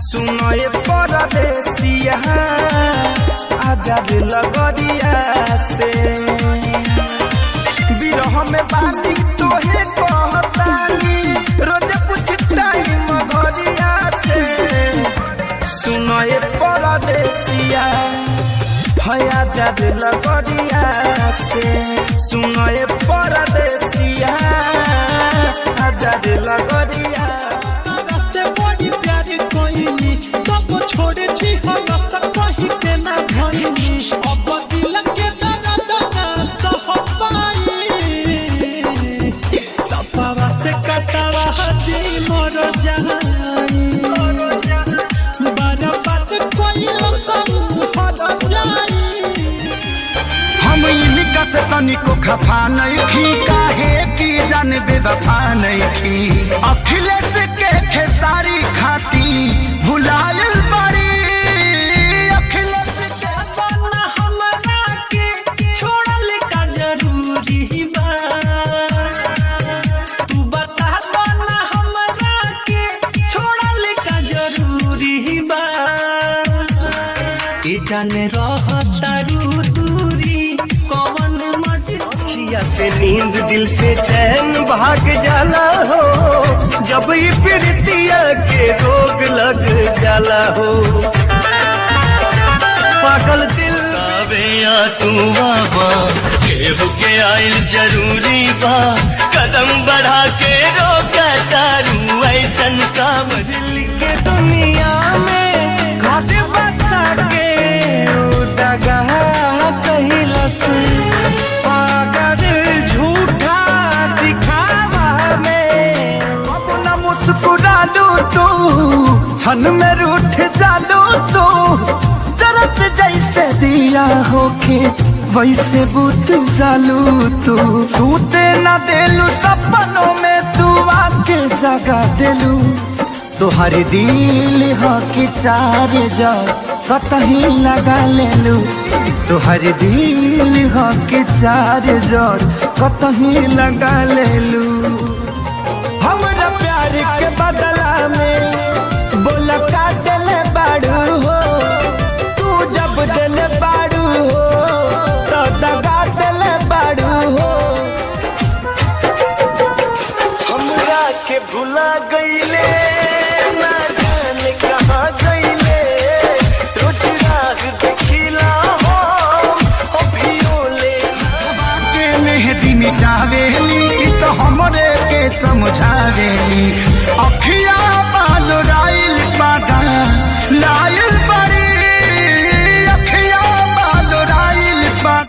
सुनए परदेसिया आजाद लगरिया से बिरह में बाती तोहे कहतानी रोज पूछ टाइम घरिया से सुनए परदेसिया आजाद लगरिया से सुनए परदेसिया आजाद लगरिया हम इनका से तनिको खफा नहीं थी काहे की जान बेवफा नहीं थी अखिलेश के खेसारी खाती भुलायल बड़ी अखिलेश के बना हमरा के छोड़ल का जरूरी बा तू बता बना हमरा के छोड़ल का जरूरी बा ए जाने रहतारू दूरी कौन मजिया से नींद दिल से चैन भाग जाला हो जब ये प्रीतिया के रोग लग जाला हो पागल दिल आवे या तू बाबा केहू के आइल जरूरी बा कदम बढ़ा के रोका तारू ऐसन काम दिल के दुनिया में घाट बसा के उदगा कहिलस पागल झूठा दिखावा में अब न मुस्कुरालू तू क्षण में रूठ जालू तू दर्द जैसे दिया होके वैसे बुत जालू तू सूते न देलू सपनों में तू आके जगा देलू तोहर दिल हो कि चार जा कतही लगा लेलू तोहर दिल हो कि चार जा कतही लगा लेलू हमरा प्यार के बदला में बोला का दिल बाड़ू हो तू जब दिल बाड़ू हो तो दगा दिल बाड़ू हो हमरा के भुला गईले ना जाने कहाँ गईले रोज राग देखिला हो अभियोले के मेहदी मिटावेली तो हमरे के समझावेली